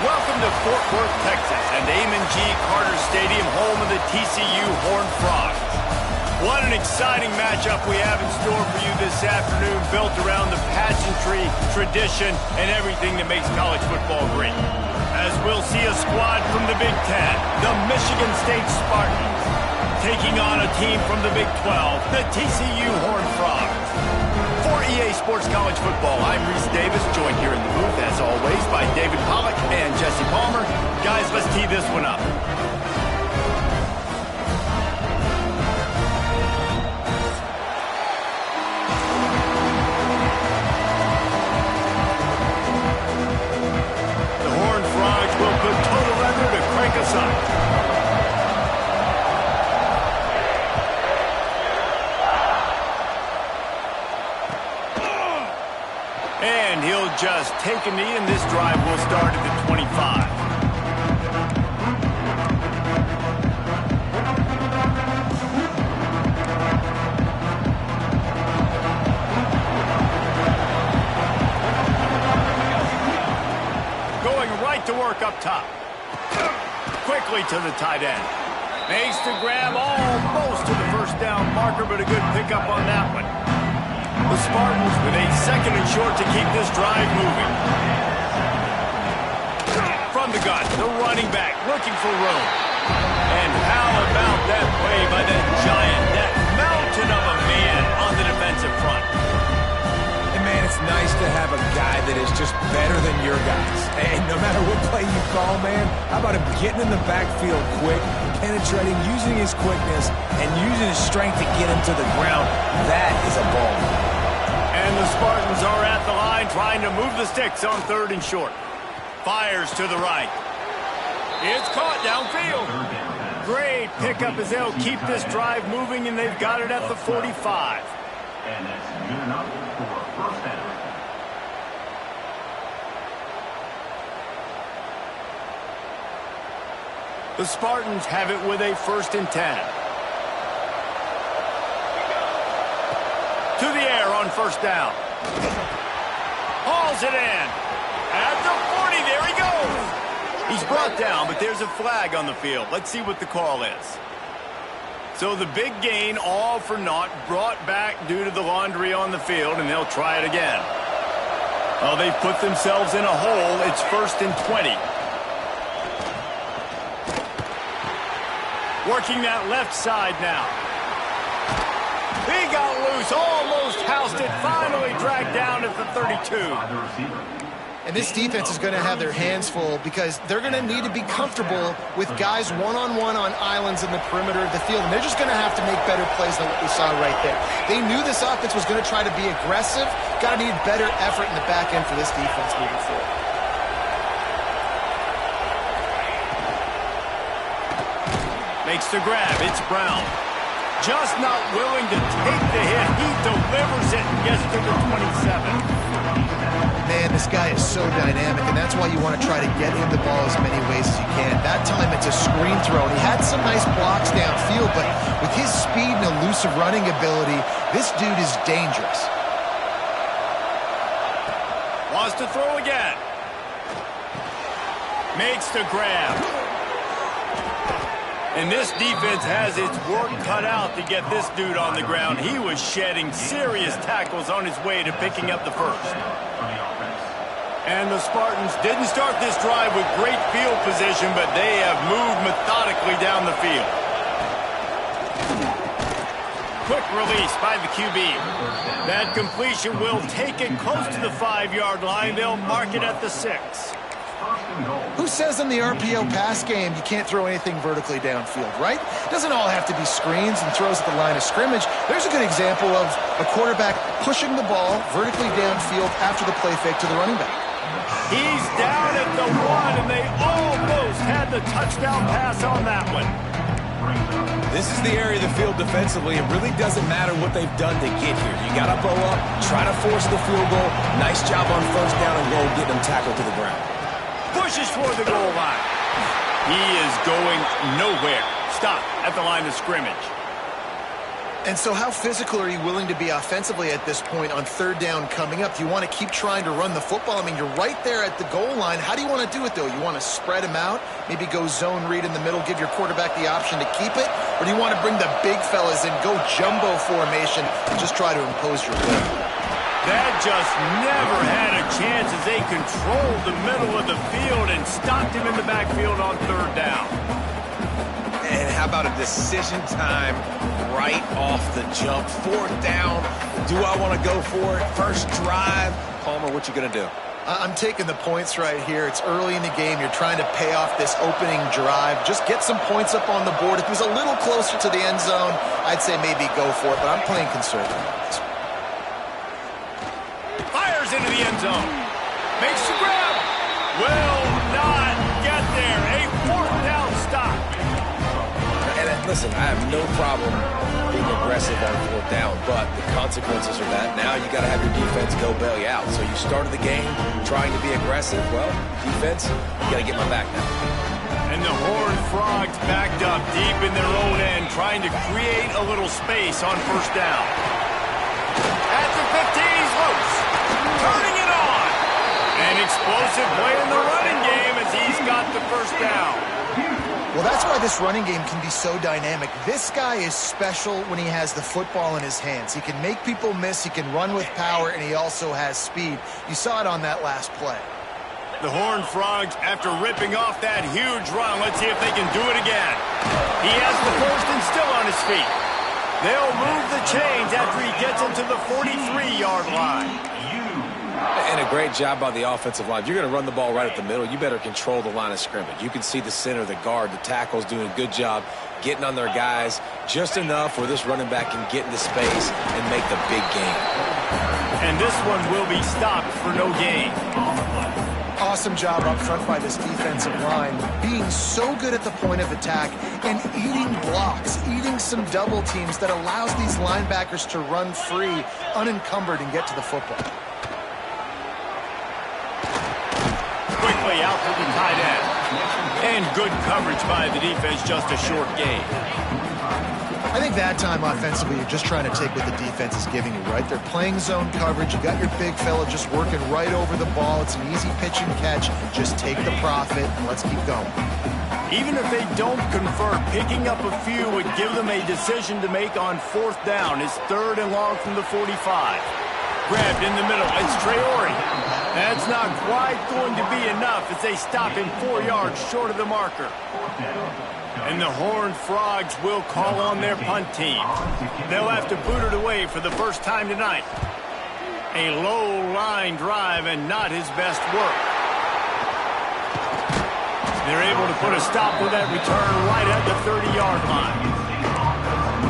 Welcome to Fort Worth, Texas, and Amon G. Carter Stadium, home of the TCU Horned Frogs. What an exciting matchup we have in store for you this afternoon, built around the pageantry, tradition, and everything that makes college football great. As we'll see a squad from the Big Ten, the Michigan State Spartans, taking on a team from the Big 12, the TCU Horned Frogs. For EA Sports College Football, I'm Reese Davis, joined here in the booth, as always, by David Pollack and Jesse Palmer. Guys, let's tee this one up. The Horned Frogs will put total leather to crank us up. And he'll just take a knee, and this drive will start at the 25. Going right to work up top. Quickly to the tight end. Makes the grab almost to the first down marker, but a good pickup on that one. The Spartans with a second and short to keep this drive moving. From the gun, the running back looking for room. And how about that play by that giant, that mountain of a man on the defensive front? And man, it's nice to have a guy that is just better than your guys. And no matter what play you call, man, how about him getting in the backfield quick, penetrating, using his quickness, and using his strength to get him to the ground? That is a ball. And the Spartans are at the line trying to move the sticks on third and short. Fires to the right. It's caught downfield. Great pickup as they'll keep this drive moving, and they've got it at the 45. And that's good enough for first down. The Spartans have it with a 1st and 10. To the air on first down. Hauls it in. At the 40, there he goes. He's brought down, but there's a flag on the field. Let's see what the call is. So the big gain, all for naught, brought back due to the laundry on the field, and they'll try it again. Well, they've put themselves in a hole. It's 1st and 20. Working that left side now. He got loose, almost housed it, finally dragged down at the 32. And this defense is going to have their hands full because they're going to need to be comfortable with guys one-on-one on islands in the perimeter of the field. And they're just going to have to make better plays than what we saw right there. They knew this offense was going to try to be aggressive. Got to need better effort in the back end for this defense moving forward. Makes the grab. It's Brown. Just not willing to take the hit. He delivers it and gets to the 27. Man, this guy is so dynamic, and that's why you want to try to get him the ball as many ways as you can. That time it's a screen throw, and he had some nice blocks downfield, but with his speed and elusive running ability, this dude is dangerous. Wants to throw again. Makes the grab. And this defense has its work cut out to get this dude on the ground. He was shedding serious tackles on his way to picking up the first. And the Spartans didn't start this drive with great field position, but they have moved methodically down the field. Quick release by the QB. That completion will take it close to the 5-yard line. They'll mark it at the 6. Who says in the RPO pass game you can't throw anything vertically downfield, right? Doesn't all have to be screens and throws at the line of scrimmage. There's a good example of a quarterback pushing the ball vertically downfield after the play fake to the running back. He's down at the 1, and they almost had the touchdown pass on that one. This is the area of the field defensively. It really doesn't matter what they've done to get here. You got to bow up, try to force the field goal. Nice job on first down and goal, getting them tackled to the ground. Pushes toward the goal line. He is going nowhere. Stop at the line of scrimmage. And so how physical are you willing to be offensively at this point on third down coming up? Do you want to keep trying to run the football? I mean, you're right there at the goal line. How do you want to do it, though? You want to spread them out, maybe go zone read in the middle, give your quarterback the option to keep it? Or do you want to bring the big fellas in, go jumbo formation, and just try to impose your will? That just never had a chance as they controlled the middle of the field and stopped him in the backfield on third down. And how about a decision time right off the jump? Fourth down. Do I want to go for it? First drive. Palmer, what you going to do? I'm taking the points right here. It's early in the game. You're trying to pay off this opening drive. Just get some points up on the board. If it was a little closer to the end zone, I'd say maybe go for it, but I'm playing conservative. Fires into the end zone. Makes the grab. Will not get there. A fourth down stop. And listen, I have no problem being aggressive on fourth down, but the consequences are that now you got to have your defense go bail you out. So you started the game trying to be aggressive. Well, defense, you got to get my back now. And the Horned Frogs backed up deep in their own end, trying to create a little space on first down. At the 15, he's loose. Turning it on. An explosive play in the running game as he's got the first down. Well, that's why this running game can be so dynamic. This guy is special when he has the football in his hands. He can make people miss, he can run with power, and he also has speed. You saw it on that last play. The Horned Frogs, after ripping off that huge run, let's see if they can do it again. He has the first and still on his feet. They'll move the chains after he gets into the 43-yard line. And a great job by the offensive line. If you're going to run the ball right at the middle, you better control the line of scrimmage. You can see the center, the guard, the tackles doing a good job getting on their guys just enough where this running back can get into space and make the big game. And this one will be stopped for no gain. Awesome job up front by this defensive line, being so good at the point of attack and eating blocks, eating some double teams that allows these linebackers to run free, unencumbered, and get to the football. Quickly out to the tight end. And good coverage by the defense, just a short gain. I think that time offensively, you're just trying to take what the defense is giving you, right? They're playing zone coverage. You got your big fella just working right over the ball. It's an easy pitch and catch. Just take the profit and let's keep going. Even if they don't convert, picking up a few would give them a decision to make on fourth down. It's third and long from the 45. Grabbed in the middle. It's Traore. That's not quite going to be enough as they stop him 4 yards short of the marker. And the Horned Frogs will call on their punt team. They'll have to boot it away for the first time tonight. A low line drive and not his best work. They're able to put a stop with that return right at the 30-yard line.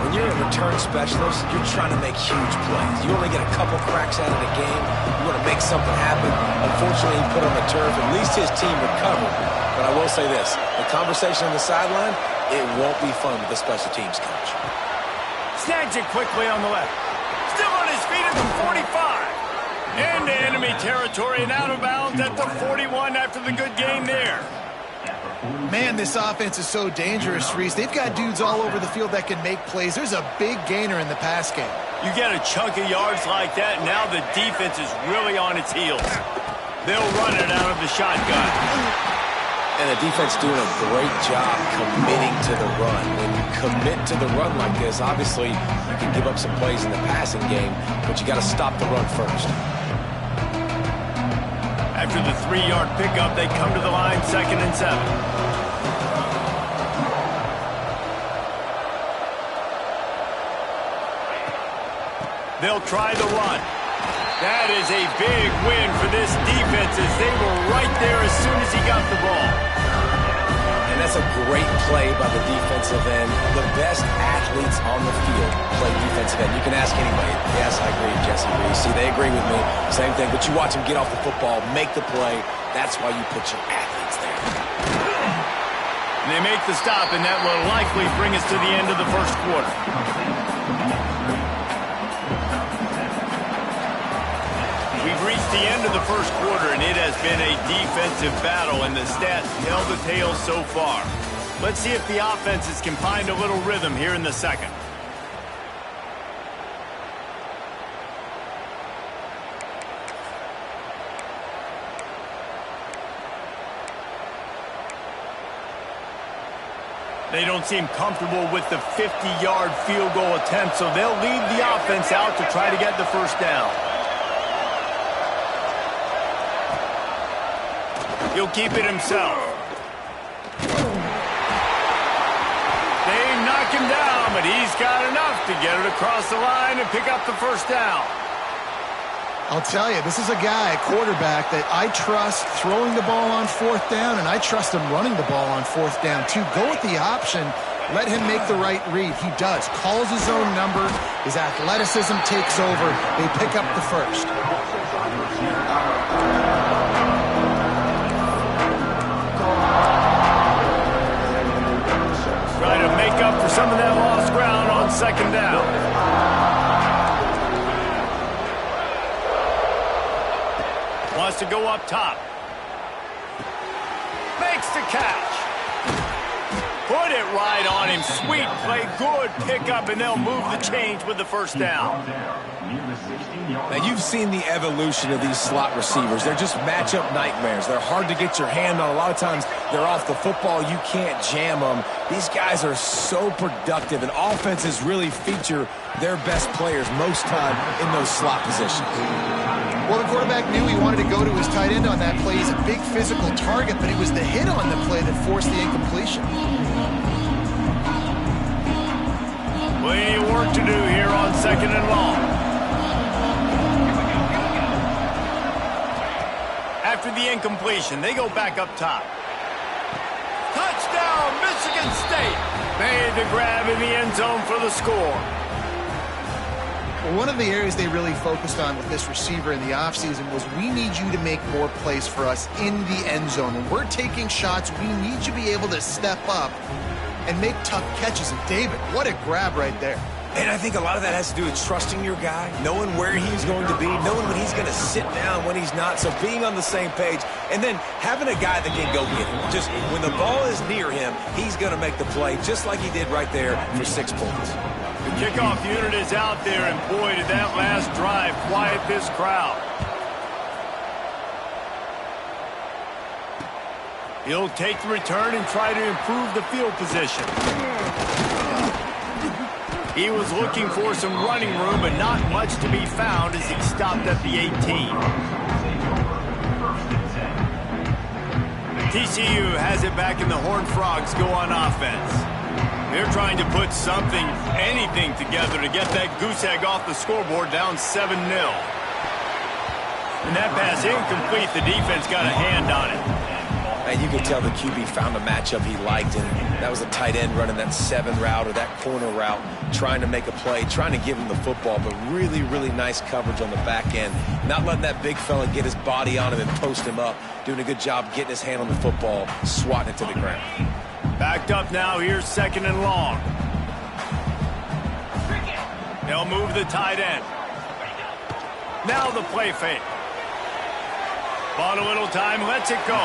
When you're a return specialist, you're trying to make huge plays. You only get a couple cracks out of the game. You want to make something happen. Unfortunately, he put on the turf. At least his team recovered. But I will say this, the conversation on the sideline, it won't be fun with the special teams coach. Snags it quickly on the left. Still on his feet at the 45. Into enemy territory and out of bounds at the 41 after the good game there. Man, this offense is so dangerous, Reese. They've got dudes all over the field that can make plays. There's a big gainer in the pass game. You get a chunk of yards like that, now the defense is really on its heels. They'll run it out of the shotgun. And the defense doing a great job committing to the run. When you commit to the run like this, obviously you can give up some plays in the passing game, but you got to stop the run first. After the 3-yard pickup, they come to the line, 2nd and 7. They'll try the run. That is a big win for this defense as they were right there as soon as he got the ball. And that's a great play by the defensive end. The best athletes on the field play defensive end. You can ask anybody. Yes, I agree, Jesse Reese. See, they agree with me. Same thing. But you watch them get off the football, make the play. That's why you put your athletes there. And they make the stop, and that will likely bring us to the end of the first quarter. We've reached the end of the first quarter, and it has been a defensive battle, and the stats tell the tale so far. Let's see if the offenses can find a little rhythm here in the second. They don't seem comfortable with the 50-yard field goal attempt, so they'll leave the offense out to try to get the first down. He'll keep it himself. They knock him down, but he's got enough to get it across the line and pick up the first down. I'll tell you, this is a guy, a quarterback, that I trust throwing the ball on fourth down, and I trust him running the ball on fourth down, too. Go with the option. Let him make the right read. He does. Calls his own number. His athleticism takes over. They pick up the first. Try to make up for some of that lost ground on second down. Wants to go up top. Makes the catch. Put it right on him. Sweet play. Good pickup, and they'll move the chains with the first down. Now, you've seen the evolution of these slot receivers. They're just matchup nightmares. They're hard to get your hand on. A lot of times, they're off the football. You can't jam them. These guys are so productive, and offenses really feature their best players most time in those slot positions. Well, the quarterback knew he wanted to go to his tight end on that play. He's a big physical target, but it was the hit on the play that forced the incompletion. Plenty of work to do here on second and long. After the incompletion, they go back up top. Touchdown, Michigan State! Made the grab in the end zone for the score. Well, one of the areas they really focused on with this receiver in the offseason was, we need you to make more plays for us in the end zone. When we're taking shots, we need you to be able to step up and make tough catches. And David, what a grab right there. And I think a lot of that has to do with trusting your guy, knowing where he's going to be, knowing when he's going to sit down, when he's not. So being on the same page, and then having a guy that can go get him. Just when the ball is near him, he's going to make the play, just like he did right there for 6 points. The kickoff unit is out there, and boy, did that last drive quiet this crowd. He'll take the return and try to improve the field position. He was looking for some running room, but not much to be found as he stopped at the 18. TCU has it back, and the Horned Frogs go on offense. They're trying to put something, anything together to get that goose egg off the scoreboard, down 7-0. And that pass incomplete. The defense got a hand on it. And you could tell the QB found a matchup he liked, and that was a tight end running that 7 route or that corner route, trying to make a play, trying to give him the football, but really, really nice coverage on the back end. Not letting that big fella get his body on him and post him up. Doing a good job getting his hand on the football, swatting it to the ground. Backed up now, here's second and long. They'll move the tight end. Now the play fake. Bought a little time, lets it go.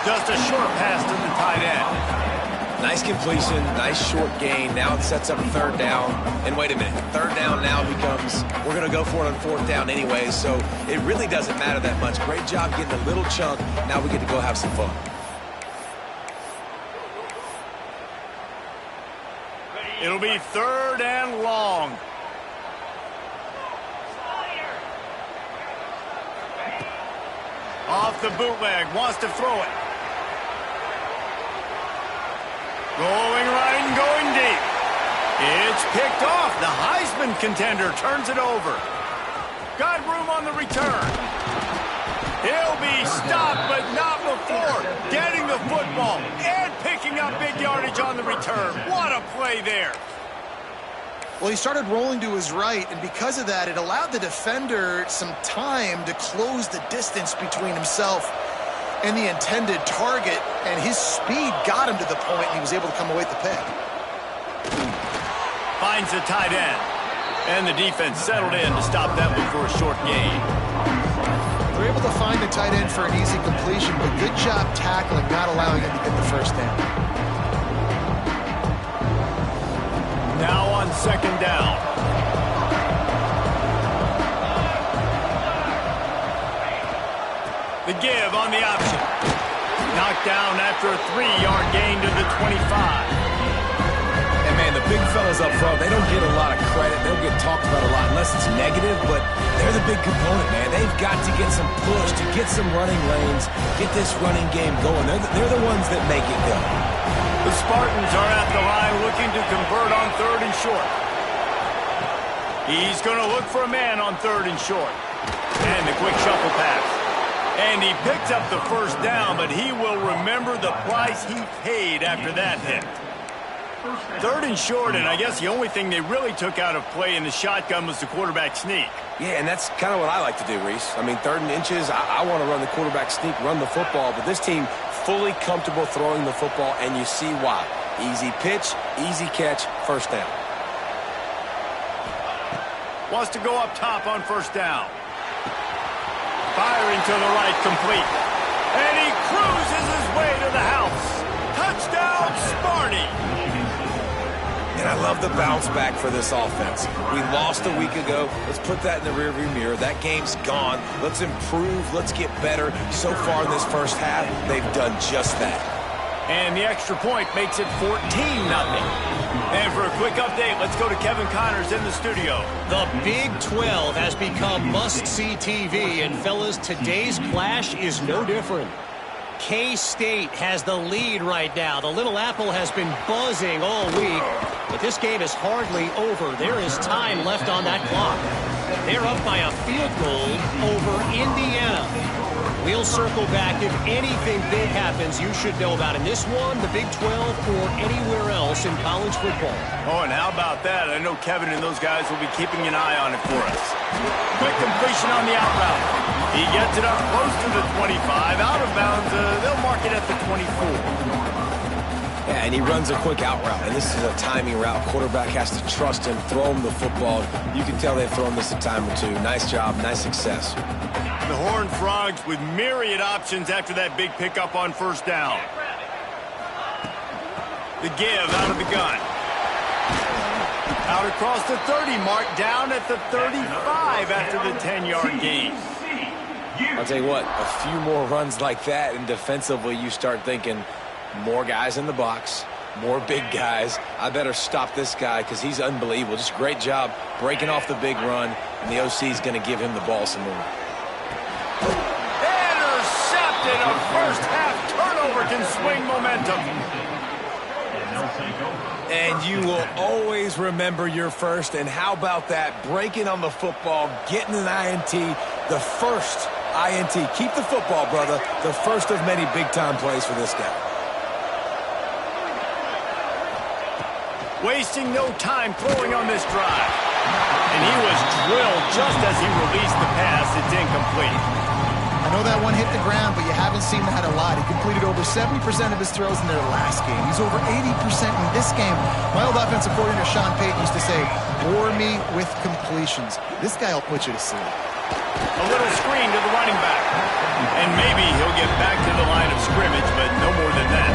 Just a short pass to the tight end. Nice completion, nice short gain. Now it sets up 3rd down. And wait a minute, 3rd down now becomes, we're going to go for it on 4th down anyway, so it really doesn't matter that much. Great job getting a little chunk. Now we get to go have some fun. It'll be 3rd and long. Off the bootleg, wants to throw it. Going right and going deep. It's picked off. The Heisman contender turns it over. Got room on the return. He'll be stopped, but not before getting the football and picking up big yardage on the return. What a play there. Well, he started rolling to his right, and because of that, it allowed the defender some time to close the distance between himself and the intended target, and his speed got him to the point, and he was able to come away with the pick. Finds the tight end, and the defense settled in to stop that one for a short gain. They're able to find the tight end for an easy completion, but good job tackling, not allowing him to get the first down. Now on second down. The give on the option. Knocked down after a 3-yard gain to the 25. big fellas up front, they don't get a lot of credit. They don't get talked about a lot unless it's negative, but they're the big component, man. They've got to get some push, to get some running lanes, get this running game going. They're the ones that make it go. The Spartans are at the line looking to convert on 3rd and short. He's going to look for a man on 3rd and short. And the quick shuffle pass. And he picks up the first down, but he will remember the price he paid after that hit. 3rd and short, and I guess the only thing they really took out of play in the shotgun was the quarterback sneak. Yeah, and that's kind of what I like to do, Reese. I mean, 3rd and inches, I want to run the quarterback sneak, run the football, but this team fully comfortable throwing the football, and you see why. Easy pitch, easy catch, first down. Wants to go up top on 1st down. Firing to the right, complete. And he cruises his way to the house. Touchdown, Sparty! And I love the bounce back for this offense. We lost a week ago. Let's put that in the rearview mirror. That game's gone. Let's improve. Let's get better. So far in this first half, they've done just that. And the extra point makes it 14-0. And for a quick update, let's go to Kevin Connors in the studio. The Big 12 has become must-see TV, and fellas, today's clash is no different. K-State has the lead right now. The Little Apple has been buzzing all week, but this game is hardly over. There is time left on that clock. They're up by a field goal over Indiana. We'll circle back. If anything big happens, you should know about in this one, the Big 12, or anywhere else in college football. Oh, and how about that? I know Kevin and those guys will be keeping an eye on it for us. Quick completion on the out route. He gets it up close to the 25. Out of bounds, they'll mark it at the 24. Yeah, and he runs a quick out route, and this is a timing route. Quarterback has to trust him, throw him the football. You can tell they've thrown this a time or two. Nice job, nice success. The Horned Frogs with myriad options after that big pickup on 1st down. The give out of the gun. Out across the 30 mark, down at the 35 after the 10-yard gain. I'll tell you what, a few more runs like that, and defensively you start thinking, more guys in the box, more big guys. I better stop this guy because he's unbelievable. Just great job breaking off the big run, and the OC is going to give him the ball some more. Intercepted! A first half turnover can swing momentum. And you will always remember your first, and how about that? Breaking on the football, getting an INT, the first INT. Keep the football, brother. The first of many big-time plays for this guy. Wasting no time throwing on this drive. And he was drilled just as he released the pass. It's incomplete. I know that one hit the ground, but you haven't seen that a lot. He completed over 70% of his throws in their last game. He's over 80% in this game. My old offensive coordinator, Sean Payton, used to say, bore me with completions. This guy will put you to sleep. A little screen to the running back. And maybe he'll get back to the line of scrimmage, but no more than that.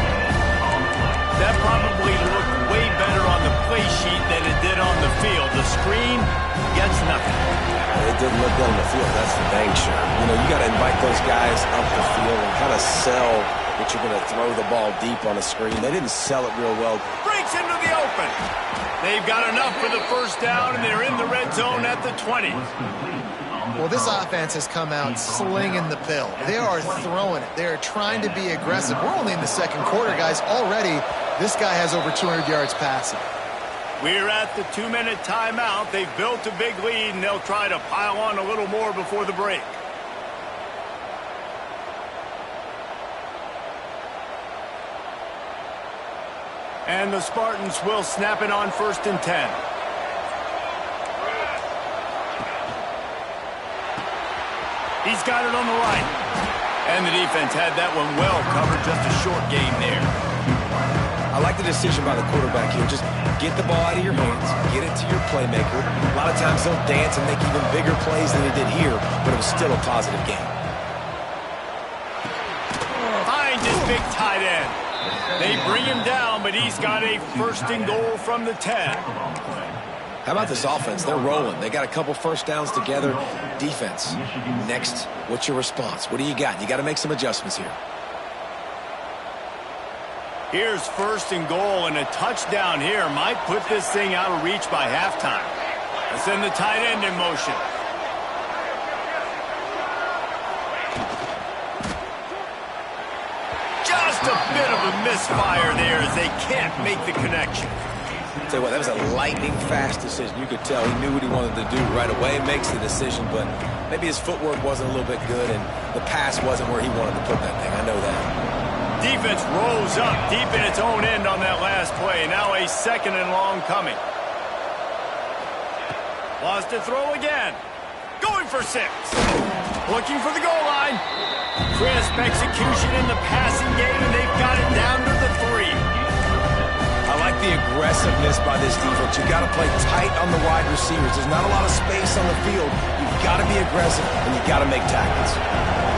That probably looked way better on the play sheet than it did on the field. The screen gets nothing. It didn't look good on the field, that's for dang sure. You know, you got to invite those guys up the field and kind of sell that you're going to throw the ball deep on a screen. They didn't sell it real well. Breaks into the open. They've got enough for the first down, and they're in the red zone at the 20. Well, this offense has come out slinging the pill. They are throwing it. They are trying to be aggressive. We're only in the second quarter, guys. Already, this guy has over 200 yards passing. We're at the 2-minute timeout. They've built a big lead, and they'll try to pile on a little more before the break. And the Spartans will snap it on 1st and 10. He's got it on the right. And the defense had that one well covered. Just a short game there. I like the decision by the quarterback here. Just get the ball out of your hands, get it to your playmaker. A lot of times they'll dance and make even bigger plays than they did here, but it was still a positive game. Finds his big tight end. They bring him down, but he's got a 1st and goal from the 10. How about this offense? They're rolling. They got a couple first downs together. Defense. Next, what's your response? What do you got? You got to make some adjustments here. Here's 1st and goal, and a touchdown here might put this thing out of reach by halftime. Let's send the tight end in motion. Just a bit of a misfire there as they can't make the connection. Tell you what, that was a lightning-fast decision. You could tell he knew what he wanted to do right away, makes the decision, but maybe his footwork wasn't a little bit good, and the pass wasn't where he wanted to put that thing. I know that. Defense rolls up deep in its own end on that last play. Now a 2nd and long coming. Wants to throw again. Going for 6. Looking for the goal line. Crisp execution in the passing game, and they've got it down to the 3. I like the aggressiveness by this defense. You got to play tight on the wide receivers. There's not a lot of space on the field. You've got to be aggressive, and you got to make tackles.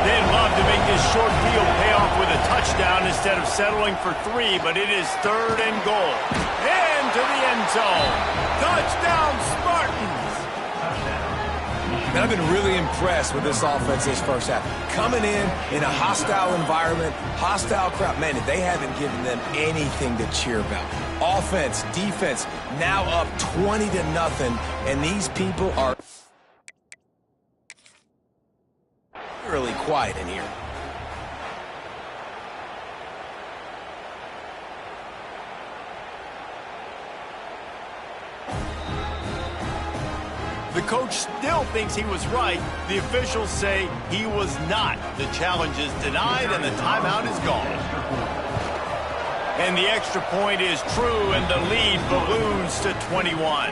They'd love to make this short field pay off with a touchdown instead of settling for 3, but it is 3rd and goal. Into the end zone. Touchdown, Spartans! And I've been really impressed with this offense this first half. Coming in a hostile environment, hostile crowd. Man, they haven't given them anything to cheer about. Offense, defense, now up 20-0, and these people are really quiet in here. The coach still thinks he was right. The officials say he was not. The challenge is denied, and the timeout is gone. And the extra point is true, and the lead balloons to 21.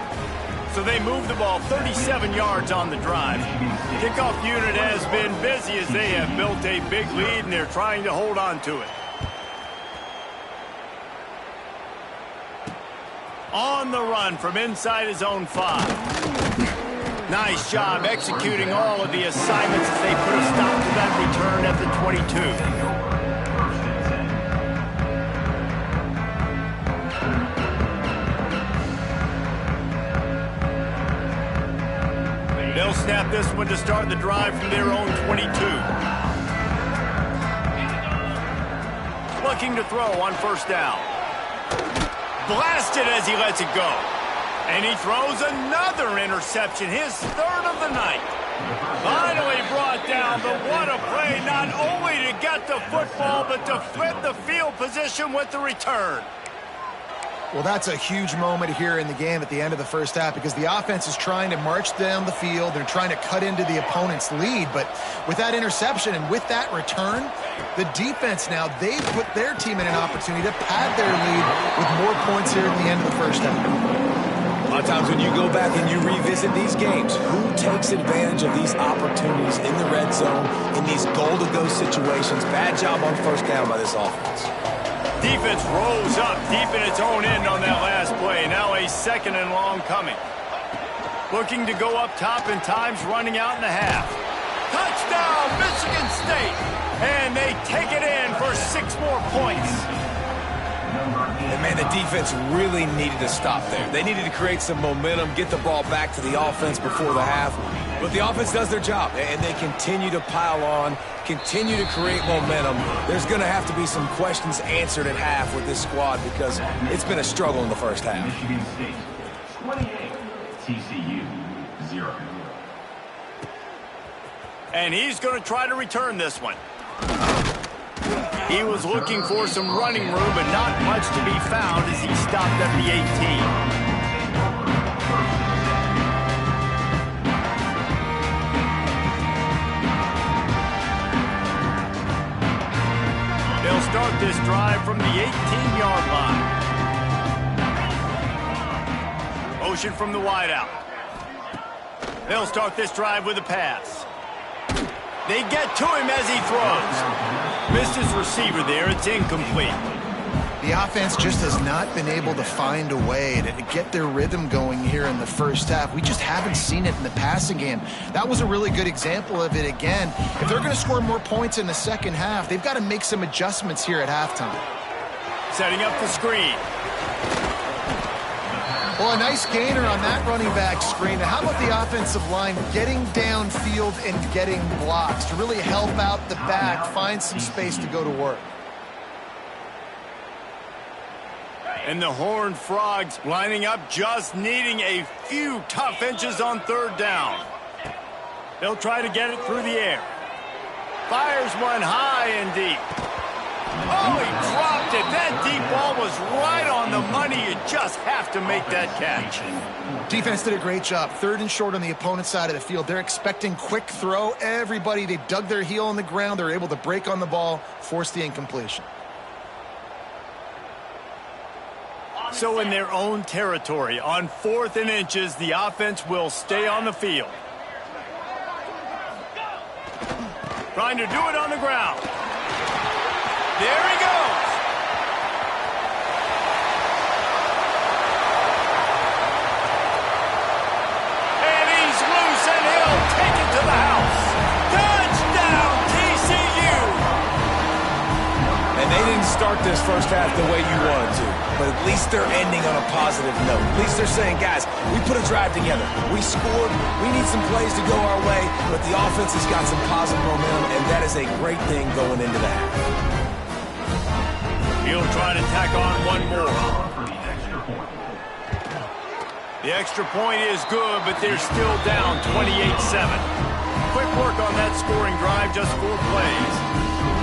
So they move the ball 37 yards on the drive. Kickoff unit has been busy as they have built a big lead, and they're trying to hold on to it. On the run from inside his own 5. Nice job executing all of the assignments as they put a stop to that return at the 22. They'll snap this one to start the drive from their own 22. Looking to throw on 1st down. Blasted as he lets it go. And he throws another interception, his 3rd of the night. Finally brought down, but what a play, not only to get the football, but to flip the field position with the return. Well, that's a huge moment here in the game at the end of the first half because the offense is trying to march down the field. They're trying to cut into the opponent's lead, but with that interception and with that return, the defense now, they've put their team in an opportunity to pad their lead with more points here at the end of the first half. A lot of times when you go back and you revisit these games, who takes advantage of these opportunities in the red zone, in these goal-to-go situations? Bad job on 1st down by this offense. Defense rolls up deep in its own end on that last play. Now a 2nd and long coming. Looking to go up top, and time's running out in the half. Touchdown, Michigan State! And they take it in for 6 more points. And, man, the defense really needed to stop there. They needed to create some momentum, get the ball back to the offense before the half. But the offense does their job, and they continue to pile on, continue to create momentum. There's going to have to be some questions answered at half with this squad because it's been a struggle in the first half. Michigan State 28, TCU 0. And he's going to try to return this one. He was looking for some running room, but not much to be found as he stopped at the 18. They'll start this drive from the 18-yard line. Motion from the wideout. They'll start this drive with a pass. They get to him as he throws. Missed his receiver there. It's incomplete. The offense just has not been able to find a way to get their rhythm going here in the first half. We just haven't seen it in the passing game. That was a really good example of it again. If they're going to score more points in the second half, they've got to make some adjustments here at halftime. Setting up the screen. Well, a nice gainer on that running back screen. Now, how about the offensive line getting downfield and getting blocks to really help out the back, find some space to go to work? And the Horned Frogs lining up, just needing a few tough inches on third down. They'll try to get it through the air. Fires one high and deep. Oh, he dropped it. That deep ball was right on the money. You just have to make that catch. Defense did a great job. Third and short on the opponent's side of the field. They're expecting quick throw. Everybody, they dug their heel on the ground. They're able to break on the ball, force the incompletion. So in their own territory, on 4th and inches, the offense will stay on the field. Trying to do it on the ground. There he goes. And he's loose, and he'll take it to the house. Touchdown, TCU. And they didn't start this first half the way you wanted to, but at least they're ending on a positive note. At least they're saying, guys, we put a drive together. We scored. We need some plays to go our way, but the offense has got some positive momentum, and that is a great thing going into the half. He'll try to tack on one more. The extra point is good, but they're still down 28-7. Quick work on that scoring drive, just 4 plays.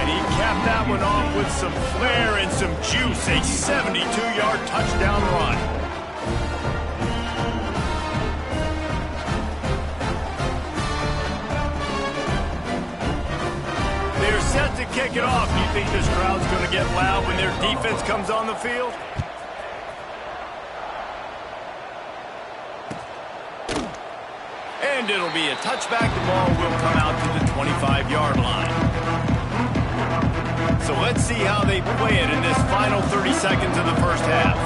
And he capped that one off with some flair and some juice, a 72-yard touchdown run. They're set to kick it off. Do you think this crowd's going to get loud when their defense comes on the field? And it'll be a touchback. The ball will come out to the 25-yard line. So let's see how they play it in this final 30 seconds of the first half.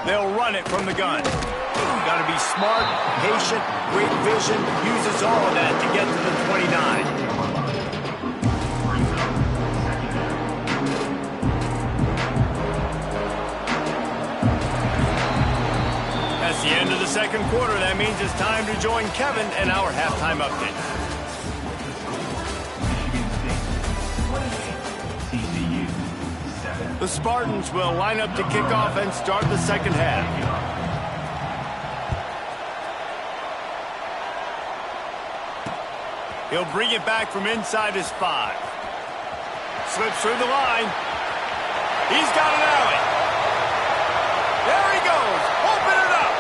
They'll run it from the gun. Got to be smart, patient, great vision, uses all of that to get to the 29. That's the end of the second quarter. That means it's time to join Kevin and our halftime update. The Spartans will line up to kick off and start the second half. He'll bring it back from inside his 5. Slips through the line. He's got an alley. There he goes. Open it up.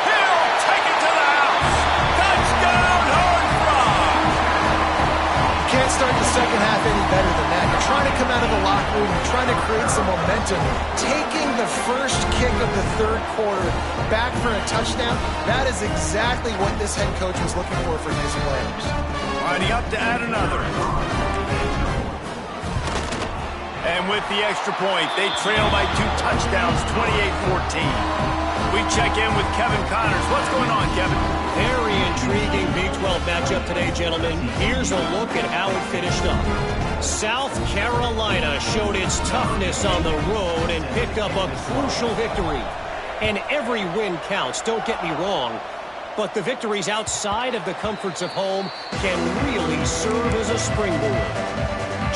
He'll take it to the house. Touchdown, Horned Frogs. You can't start the second half any better than that. You're trying to come out of the locker room. You're trying to create some momentum. Taking the first kick of the third quarter back for a touchdown, that is exactly what this head coach was looking for his players. Lining up to add another. And with the extra point, they trail by 2 touchdowns, 28-14. We check in with Kevin Connors. What's going on, Kevin? Very intriguing Big 12 matchup today, gentlemen. Here's a look at how it finished up. South Carolina showed its toughness on the road and picked up a crucial victory. And every win counts, don't get me wrong. But the victories outside of the comforts of home can really serve as a springboard.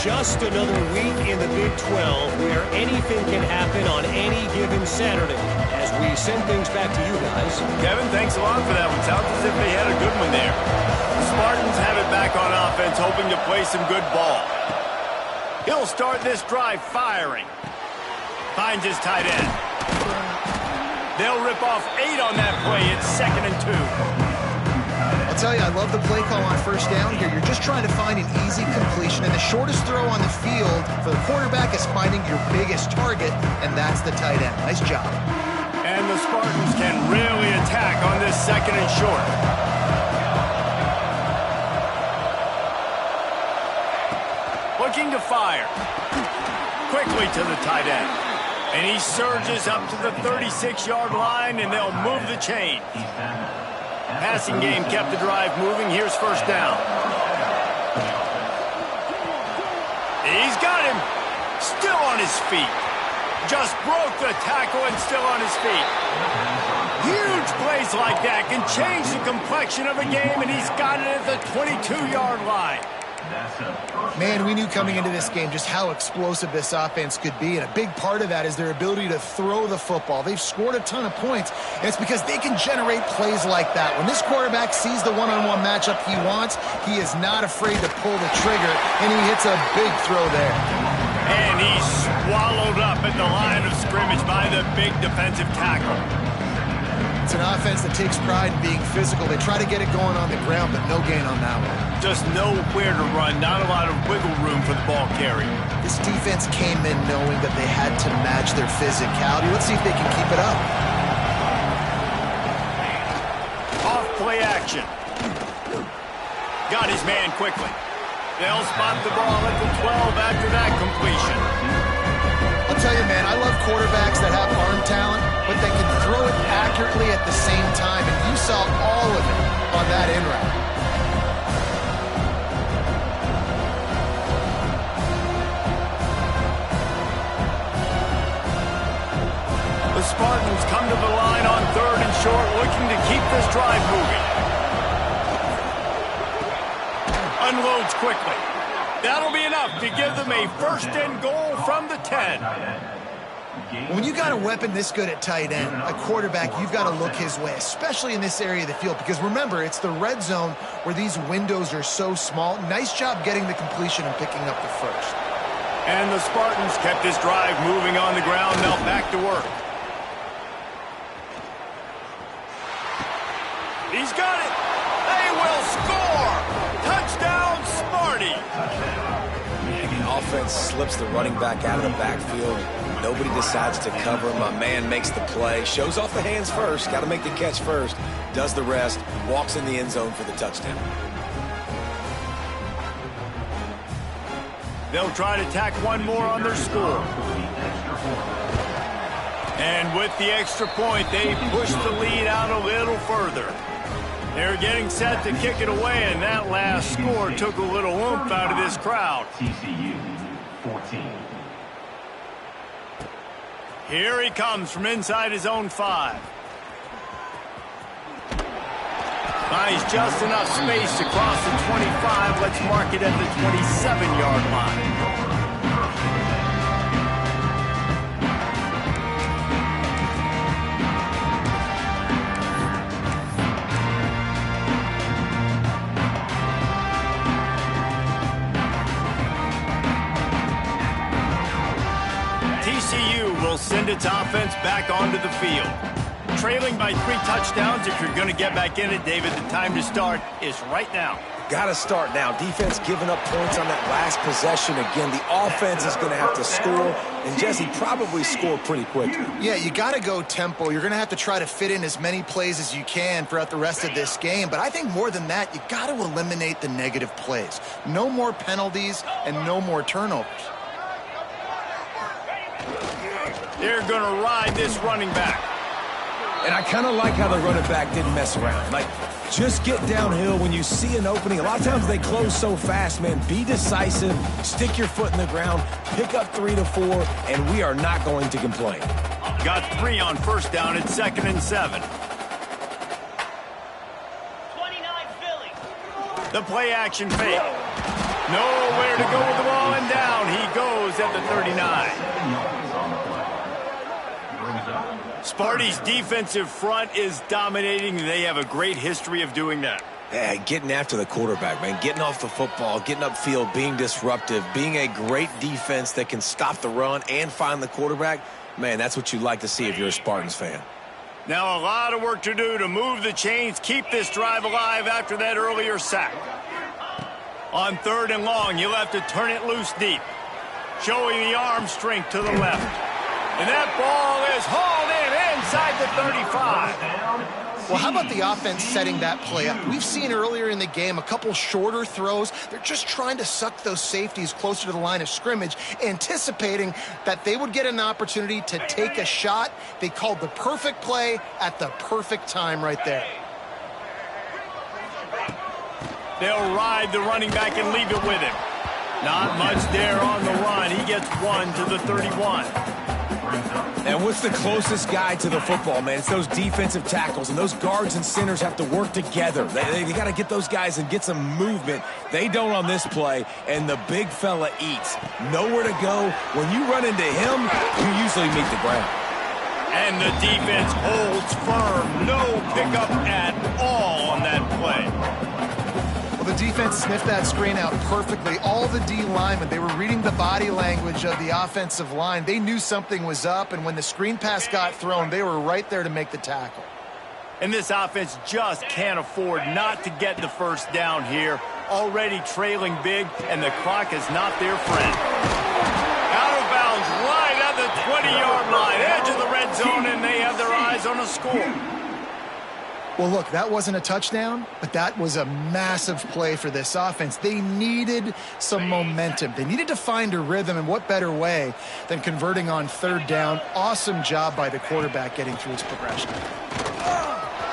Just another week in the Big 12 where anything can happen on any given Saturday. As we send things back to you guys. Kevin, thanks a lot for that one. Sounds as if they had a good one there. The Spartans have it back on offense, hoping to play some good ball. He'll start this drive firing. Finds his tight end. They'll rip off 8 on that play. It's 2nd and 2. I'll tell you, I love the play call on first down here. You're just trying to find an easy completion, and the shortest throw on the field for the quarterback is finding your biggest target, and that's the tight end. Nice job. And the Spartans can really attack on this 2nd and short. Looking to fire. Quickly to the tight end. And he surges up to the 36-yard line, and they'll move the chain. Passing game kept the drive moving. Here's first down. He's got him. Still on his feet. Just broke the tackle and still on his feet. Huge plays like that can change the complexion of a game, and he's got it at the 22-yard line. Man, we knew coming into this game just how explosive this offense could be, and a big part of that is their ability to throw the football. They've scored a ton of points, and it's because they can generate plays like that. When this quarterback sees the one-on-one matchup he wants, he is not afraid to pull the trigger, and he hits a big throw there. And he's swallowed up at the line of scrimmage by the big defensive tackle. It's an offense that takes pride in being physical. They try to get it going on the ground, but no gain on that one. Just nowhere to run, not a lot of wiggle room for the ball carrier. This defense came in knowing that they had to match their physicality. Let's see if they can keep it up. Off play action. Got his man quickly. They'll spot the ball at the 12 after that completion. I'll tell you, man, I love quarterbacks that have arm talent, but they can throw it accurately at the same time, and you saw all of it on that in route. The Spartans come to the line on 3rd and short, looking to keep this drive moving. Unloads quickly. That'll be enough to give them a 1st and goal from the 10. When you got a weapon this good at tight end, a quarterback, you've got to look his way, especially in this area of the field, because remember, it's the red zone where these windows are so small. Nice job getting the completion and picking up the first. And the Spartans kept this drive moving on the ground. Now back to work. He's got it. They will score. Touchdown, Sparty. The offense slips the running back out of the backfield. Nobody decides to cover. My man makes the play. Shows off the hands first. Got to make the catch first. Does the rest. Walks in the end zone for the touchdown. They'll try to tack one more on their score. And with the extra point, they push the lead out a little further. They're getting set to kick it away, and that last score took a little oomph out of this crowd. TCU 14. Here he comes from inside his own 5. Finds just enough space to cross the 25. Let's mark it at the 27-yard line. TCU will send its offense back onto the field. Trailing by 3 touchdowns, if you're going to get back in it, David, the time to start is right now. Got to start now. Defense giving up points on that last possession. Again, the offense is going to have to score, and Jesse probably score pretty quickly. Yeah, you got to go tempo. You're going to have to try to fit in as many plays as you can throughout the rest of this game. But I think more than that, you got to eliminate the negative plays. No more penalties and no more turnovers. They're going to ride this running back. And I kind of like how the running back didn't mess around. Like, just get downhill when you see an opening. A lot of times they close so fast, man. Be decisive, stick your foot in the ground, pick up 3 to 4, and we are not going to complain. Got 3 on 1st down at 2nd and 7. 29 Philly. The play action fake. Nowhere to go with the ball, and down he goes at the 39. Sparty's defensive front is dominating. They have a great history of doing that. Yeah, getting after the quarterback, man. Getting off the football, getting upfield, being disruptive, being a great defense that can stop the run and find the quarterback. Man, that's what you like to see if you're a Spartans fan. Now a lot of work to do to move the chains, keep this drive alive after that earlier sack. On 3rd and long, you'll have to turn it loose deep. Showing the arm strength to the left. And that ball is hauled in inside the 35. Well, how about the offense setting that play up? We've seen earlier in the game a couple shorter throws. They're just trying to suck those safeties closer to the line of scrimmage, anticipating that they would get an opportunity to take a shot. They called the perfect play at the perfect time right there. They'll ride the running back and leave it with him. Not much there on the run. He gets 1 to the 31. And what's the closest guy to the football, man? It's those defensive tackles, and those guards and centers have to work together. They got to get those guys and get some movement. They don't on this play, and the big fella eats. Nowhere to go. When you run into him, you usually meet the ground. And the defense holds firm. No pickup at all on that play. Well, the defense sniffed that screen out perfectly. All the D linemen, they were reading the body language of the offensive line. They knew something was up, and when the screen pass got thrown, they were right there to make the tackle. And this offense just can't afford not to get the first down here. Already trailing big, and the clock is not their friend. Out of bounds, right at the 20-yard line, edge of the red zone, and they have their eyes on a score. Well, look, that wasn't a touchdown, but that was a massive play for this offense. They needed some momentum. They needed to find a rhythm, and what better way than converting on third down. Awesome job by the quarterback getting through his progression.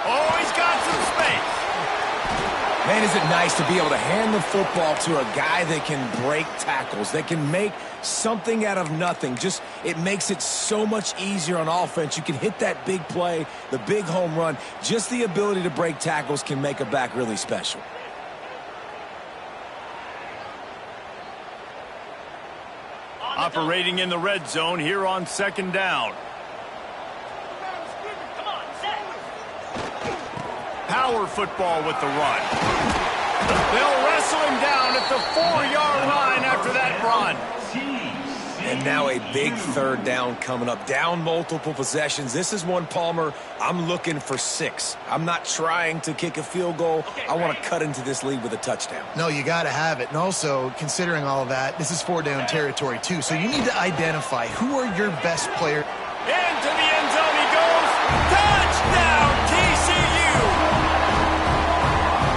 Oh, he's got some space. Man, is it nice to be able to hand the football to a guy that can break tackles, that can make something out of nothing. Just, it makes it so much easier on offense. You can hit that big play, the big home run. Just the ability to break tackles can make a back really special. Operating in the red zone here on second down. Power football with the run. They'll wrestle him down at the 4-yard line after that run. And now a big third down coming up. Down multiple possessions. This is one, Palmer, I'm looking for 6. I'm not trying to kick a field goal. I want to cut into this lead with a touchdown. No, you got to have it. And also, considering all of that, this is 4-down territory, too. So you need to identify who are your best players. Into the end zone he goes. Touchdown, TCU!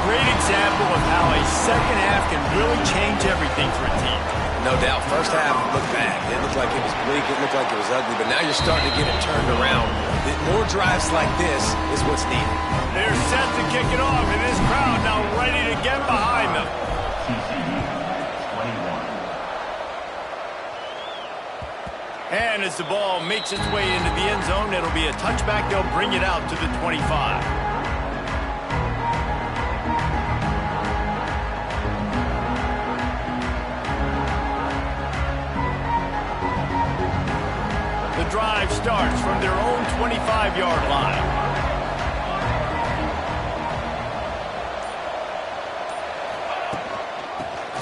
Great example of how a second half can really change everything for a team. No doubt. First half looked bad. It looked like it was bleak. It looked like it was ugly. But now you're starting to get it turned around. More drives like this is what's needed. They're set to kick it off, and this crowd now ready to get behind them. And as the ball makes its way into the end zone, it'll be a touchback. They'll bring it out to the 25. The drive starts from their own 25-yard line.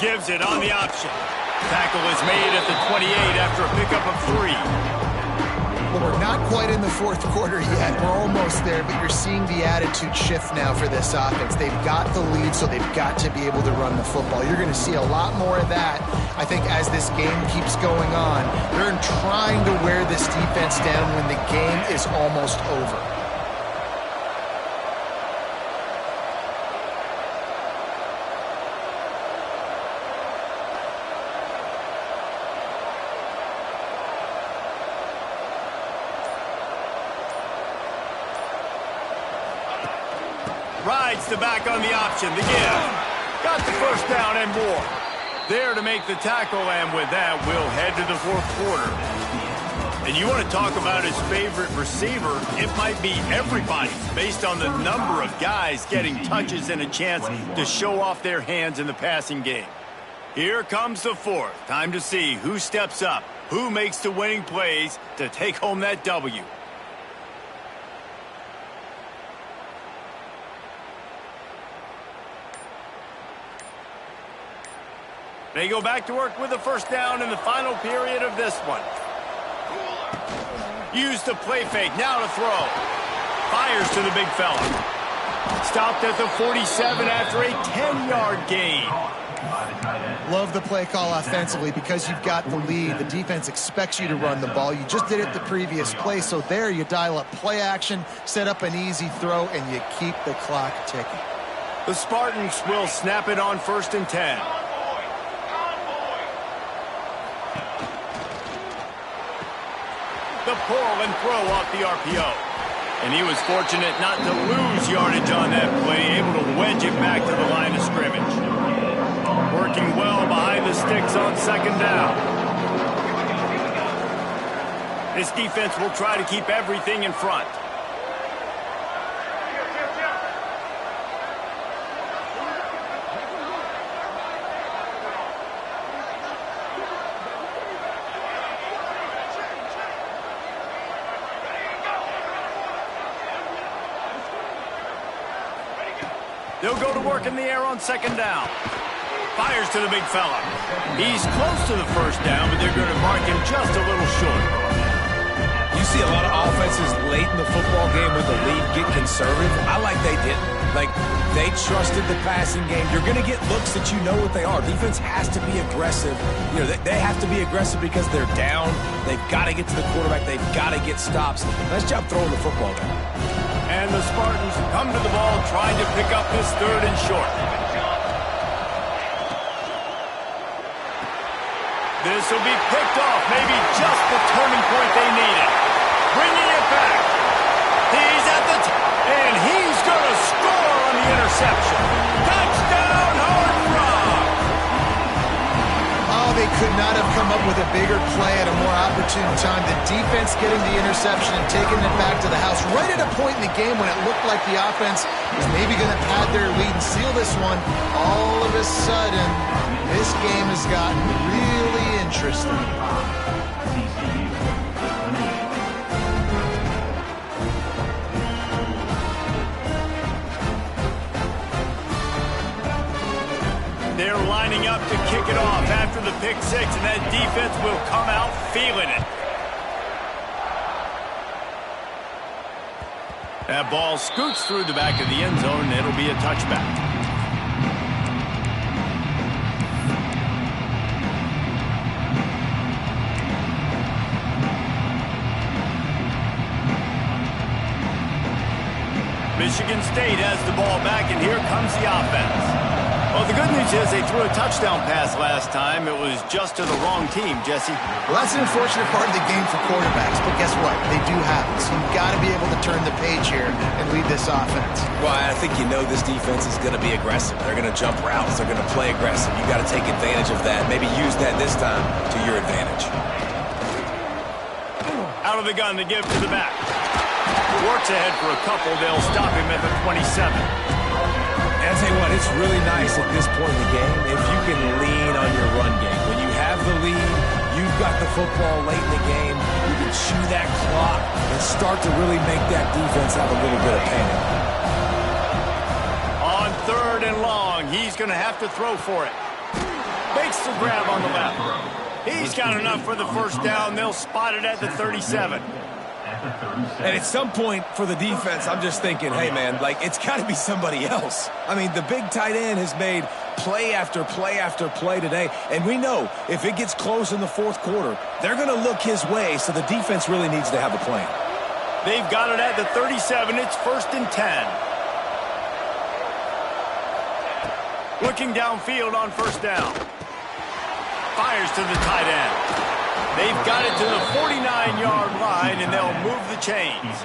Gives it on the option. Tackle is made at the 28 after a pickup of 3. Well, we're not quite in the fourth quarter yet. We're almost there, but you're seeing the attitude shift now for this offense. They've got the lead, so they've got to be able to run the football. You're going to see a lot more of that, I think, as this game keeps going on. They're trying to wear this defense down when the game is almost over. Rides the back on the option. The give. Got the first down and more. There to make the tackle, and with that, we'll head to the fourth quarter. And you want to talk about his favorite receiver, it might be everybody, based on the number of guys getting touches and a chance to show off their hands in the passing game. Here comes the fourth. Time to see who steps up, who makes the winning plays to take home that W. They go back to work with the first down in the final period of this one. Use the play fake, now to throw. Fires to the big fella. Stopped at the 47 after a 10-yard gain. Love the play call offensively because you've got the lead. The defense expects you to run the ball. You just did it the previous play, so there you dial up play action, set up an easy throw, and you keep the clock ticking. The Spartans will snap it on 1st and 10. The pull and throw off the RPO. And he was fortunate not to lose yardage on that play, able to wedge it back to the line of scrimmage. Working well behind the sticks on second down. This defense will try to keep everything in front. They'll go to work in the air on second down. Fires to the big fella. He's close to the first down, but they're going to mark him just a little short. You see a lot of offenses late in the football game with the lead get conservative. I like they didn't. Like, they trusted the passing game. You're going to get looks that you know what they are. Defense has to be aggressive. You know, they have to be aggressive because they're down. They've got to get to the quarterback. They've got to get stops. Nice job throwing the football down. And the Spartans come to the ball trying to pick up this third and short. This will be picked off, maybe just the turning point they needed. Bringing it back. He's at the and he's going to score on the interception. Touchdown, Horned Frog! Oh, they could not have come up with a bigger play at a more opportune time. The defense getting the interception and taking it back to the house right at a point in the game when it looked like the offense was maybe going to pad their lead and seal this one. All of a sudden, this game has gotten really interesting. They're lining up to kick it off after the pick six, and that defense will come out feeling it. That ball scoots through the back of the end zone, and it'll be a touchback. Michigan State has the ball back, and here comes the offense. Well, the good news is they threw a touchdown pass last time. It was just to the wrong team, Jesse. Well, that's an unfortunate part of the game for quarterbacks, but guess what? They do happen. So you've got to be able to turn the page here and lead this offense. Well, I think you know this defense is going to be aggressive. They're going to jump routes. They're going to play aggressive. You got to take advantage of that. Maybe use that this time to your advantage. Out of the gun to give to the back. Works ahead for a couple. They'll stop him at the 27. And I'll tell you what, it's really nice at this point in the game if you can lean on your run game. When you have the lead, you've got the football late in the game, you can chew that clock and start to really make that defense have a little bit of panic. On third and long, he's going to have to throw for it. Makes the grab on the left. He's got enough for the first down. They'll spot it at the 37. And at some point for the defense, I'm just thinking, hey, man, like, it's got to be somebody else. I mean, the big tight end has made play after play after play today. And we know if it gets close in the fourth quarter, they're going to look his way, so the defense really needs to have a plan. They've got it at the 37. It's 1st and 10. Looking downfield on first down. Fires to the tight end. They've got it to the 49-yard line, and they'll move the chains.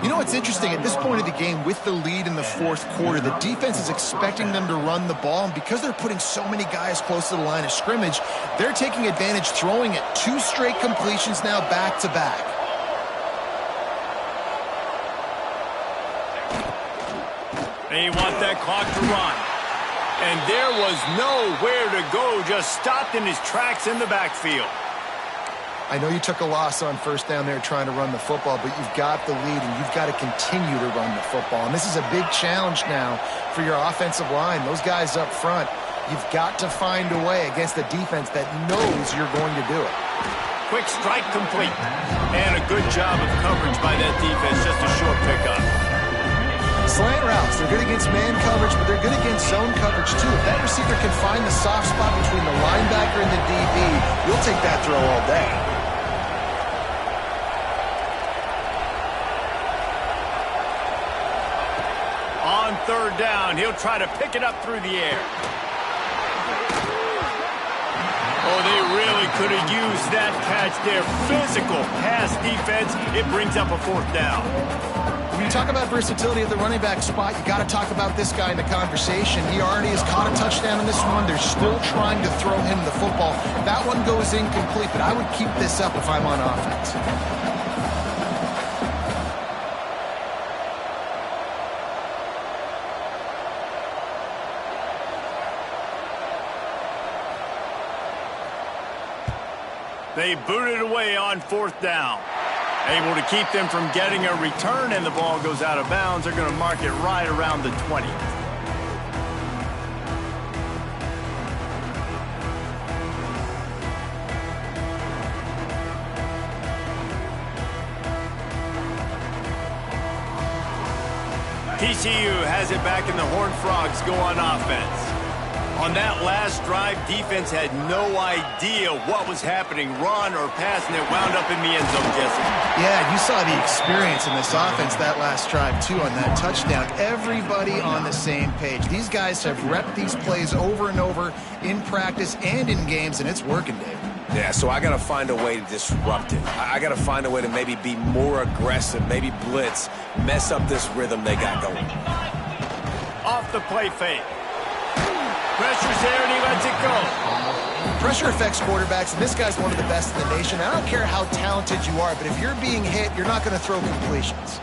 You know what's interesting? At this point of the game, with the lead in the fourth quarter, the defense is expecting them to run the ball, and because they're putting so many guys close to the line of scrimmage, they're taking advantage, throwing it 2 straight completions now back-to-back. They want that clock to run. And there was nowhere to go, just stopped in his tracks in the backfield. I know you took a loss on first down there trying to run the football, but you've got the lead, and you've got to continue to run the football. And this is a big challenge now for your offensive line. Those guys up front, you've got to find a way against a defense that knows you're going to do it. Quick strike complete. And a good job of coverage by that defense, just a short pickup. Slant routes, they're good against man coverage, but they're good against zone coverage too. If that receiver can find the soft spot between the linebacker and the DB, you'll take that throw all day. On third down, he'll try to pick it up through the air. Oh, they really could have used that catch there. Physical pass defense. It brings up a fourth down. When you talk about versatility at the running back spot, you got to talk about this guy in the conversation. He already has caught a touchdown in this one. They're still trying to throw him the football. That one goes incomplete, but I would keep this up if I'm on offense. They booted away on 4th down. Able to keep them from getting a return, and the ball goes out of bounds. They're going to mark it right around the 20. TCU has it back, and the Horned Frogs go on offense. On that last drive, defense had no idea what was happening, run or pass, and it wound up in the end zone, Jesse. Yeah, you saw the experience in this offense that last drive, too, on that touchdown. Everybody on the same page. These guys have repped these plays over and over in practice and in games, and it's working, Dave. Yeah, so I got to find a way to disrupt it. I got to find a way to maybe be more aggressive, maybe blitz, mess up this rhythm they got going. Off the play fake. Pressure's there, and he lets it go. Pressure affects quarterbacks, and this guy's one of the best in the nation. I don't care how talented you are, but if you're being hit, you're not going to throw completions.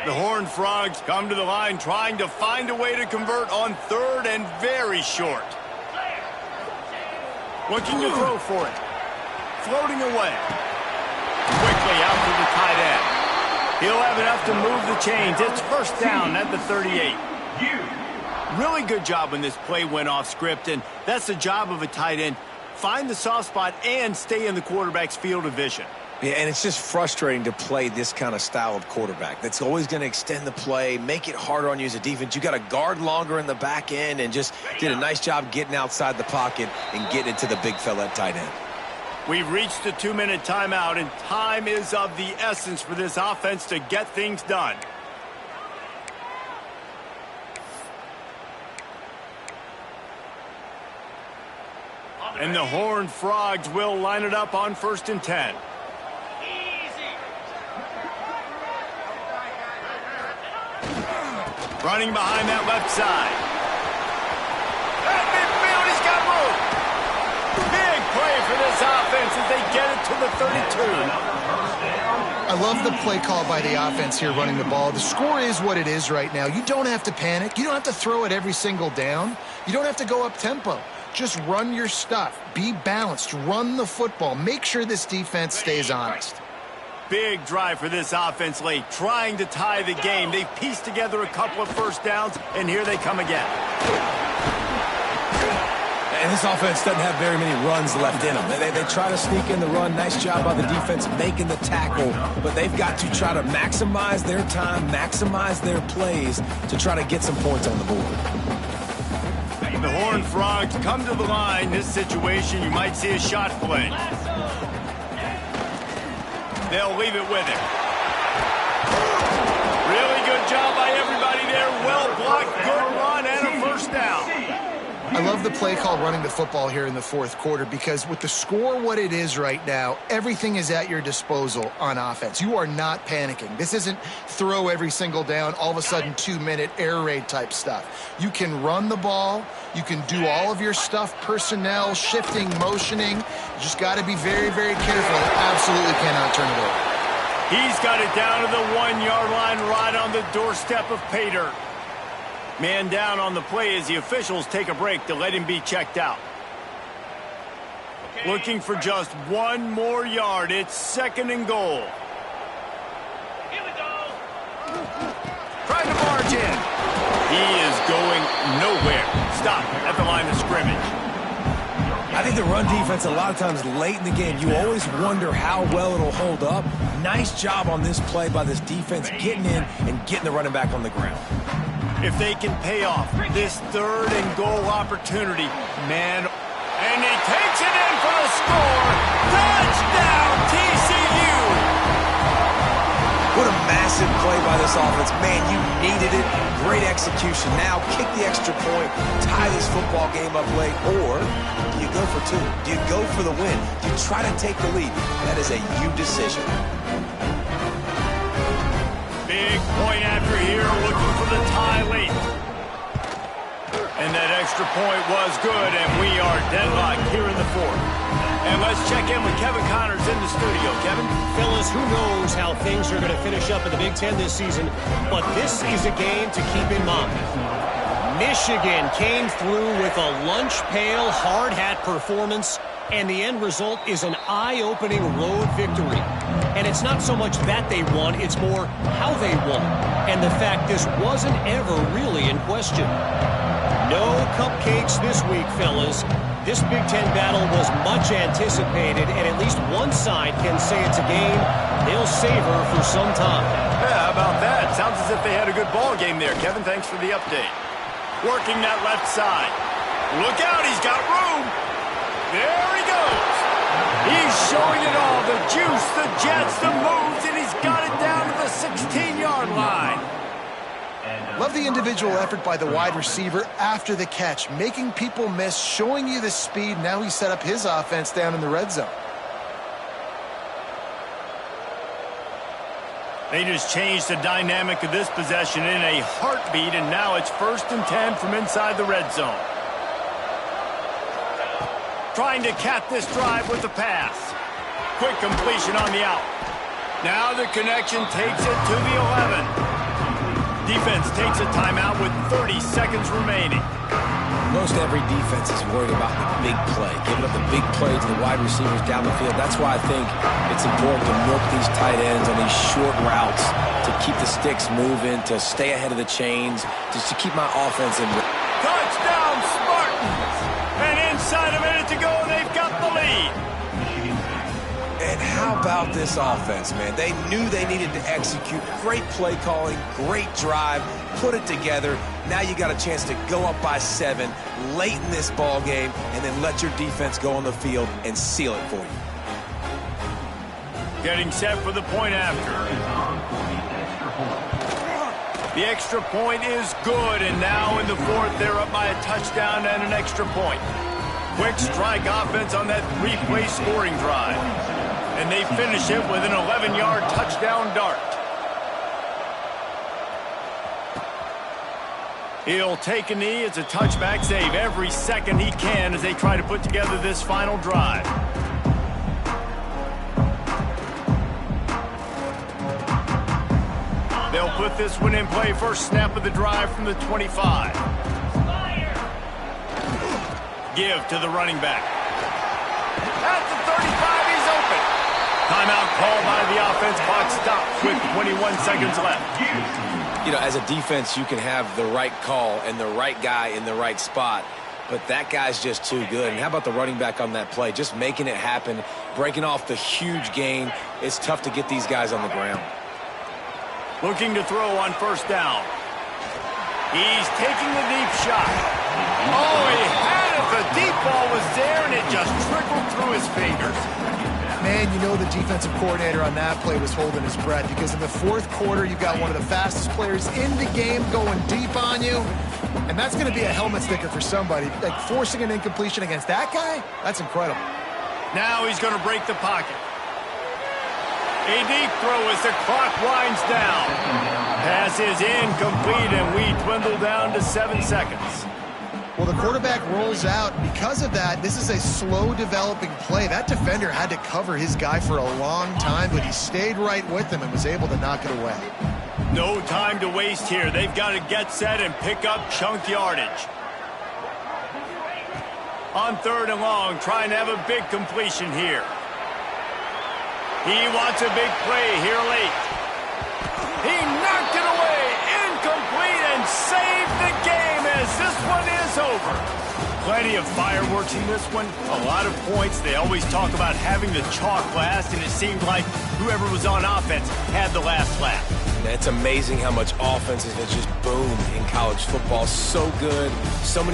The Horned Frogs come to the line trying to find a way to convert on 3rd and very short. Looking to throw for it. Floating away. Quickly out to the tight end. He'll have enough to move the chains. It's 1st down at the 38. Really good job when this play went off script, and that's the job of a tight end. Find the soft spot and stay in the quarterback's field of vision. Yeah, and it's just frustrating to play this kind of style of quarterback. That's always going to extend the play, make it harder on you as a defense. You got to guard longer in the back end, and just did a nice job getting outside the pocket and getting it to the big fella at tight end. We've reached the 2-minute timeout, and time is of the essence for this offense to get things done. And the Horned Frogs will line it up on 1st and 10. Running behind that left side. At midfield, he's got room. Big play for this offense as they get it to the 32. I love the play call by the offense here running the ball. The score is what it is right now. You don't have to panic. You don't have to throw it every single down. You don't have to go up tempo. Just run your stuff. Be balanced. Run the football. Make sure this defense stays honest. Big drive for this offense late, trying to tie the game. They pieced together a couple of 1st downs, and here they come again. And this offense doesn't have very many runs left in them. They try to sneak in the run. Nice job by the defense making the tackle, but they've got to try to maximize their time, maximize their plays to try to get some points on the board. The Horned Frogs come to the line. This situation, you might see a shot play. They'll leave it with him. Really good job by everybody there. Well blocked, good run, and a 1st down. I love the play call running the football here in the 4th quarter because with the score what it is right now, everything is at your disposal on offense. You are not panicking. This isn't throw every single down, all of a sudden 2-minute air raid type stuff. You can run the ball. You can do all of your stuff, personnel, shifting, motioning. You just got to be very, very careful. Absolutely cannot turn it over. He's got it down to the 1-yard line right on the doorstep of pay dirt. Man down on the play as the officials take a break to let him be checked out. Looking for just 1 more yard. It's 2nd and goal. Here we go. Trying to barge in. He is going nowhere. Stop at the line of scrimmage. I think the run defense, a lot of times late in the game, you always wonder how well it'll hold up. Nice job on this play by this defense, getting in and getting the running back on the ground. If they can pay off this 3rd and goal opportunity, man, and he takes it in for a score. Touchdown, TCU! What a massive play by this offense. Man, you needed it. Great execution. Now kick the extra point, tie this football game up late, or do you go for two? Do you go for the win? Do you try to take the lead? That is a you decision. Big point after here, looking for the tie late. And that extra point was good, and we are deadlocked here in the fourth. And let's check in with Kevin Connors in the studio. Kevin? Fellas, who knows how things are going to finish up in the Big Ten this season, but this is a game to keep in mind. Michigan came through with a lunch pail, hard hat performance, and the end result is an eye-opening road victory. And it's not so much that they won, it's more how they won. And the fact this wasn't ever really in question. No cupcakes this week, fellas. This Big Ten battle was much anticipated, and at least one side can say it's a game they'll savor for some time. Yeah, how about that? Sounds as if they had a good ball game there. Kevin, thanks for the update. Working that left side. Look out, he's got room. There he goes. He's showing it all. The juice, the jets, the moves, and he's got it down to the 16-yard line. Love the individual effort by the wide receiver after the catch, making people miss, showing you the speed. Now he set up his offense down in the red zone. They just changed the dynamic of this possession in a heartbeat, and now it's 1st and 10 from inside the red zone. Trying to cap this drive with the pass. Quick completion on the out. Now the connection takes it to the 11. Defense takes a timeout with 30 seconds remaining. Most every defense is worried about the big play, giving up the big play to the wide receivers down the field. That's why I think it's important to milk these tight ends on these short routes to keep the sticks moving, to stay ahead of the chains, just to keep my offense in. Touchdown, Spartans! And inside a minute to go, they've got the lead. And how about this offense, man? They knew they needed to execute. Great play calling, great drive, put it together. Now you got a chance to go up by 7 late in this ball game and then let your defense go on the field and seal it for you. Getting set for the point after. The extra point is good, and now in the fourth, they're up by a touchdown and an extra point. Quick strike offense on that 3-play scoring drive. And they finish it with an 11-yard touchdown dart. He'll take a knee. It's a touchback save every second he can as they try to put together this final drive. They'll put this one in play. First snap of the drive from the 25. Give to the running back. At the 35, he's open. Timeout called by the offense. Clock stops with 21 seconds left. You know, as a defense, you can have the right call and the right guy in the right spot, but that guy's just too good. And how about the running back on that play? Just making it happen, breaking off the huge gain. It's tough to get these guys on the ground. Looking to throw on first down. He's taking the deep shot. Oh, he had it. The deep ball was there, and it just trickled through his fingers. Man, you know the defensive coordinator on that play was holding his breath, because in the fourth quarter, you've got one of the fastest players in the game going deep on you, and that's going to be a helmet sticker for somebody. Like, forcing an incompletion against that guy, that's incredible. Now he's going to break the pocket. A deep throw as the clock winds down. Pass is incomplete, and we dwindle down to 7 seconds. Well, the quarterback rolls out. Because of that, this is a slow developing play. That defender had to cover his guy for a long time, but he stayed right with him and was able to knock it away. No time to waste here. They've got to get set and pick up chunk yardage. On 3rd and long, trying to have a big completion here. He wants a big play here late. He knocked it away, incomplete, and saved the game as this one is over. Plenty of fireworks in this one, a lot of points. They always talk about having the chalk last, and it seemed like whoever was on offense had the last laugh. It's amazing how much offenses have just boomed in college football. So good, so many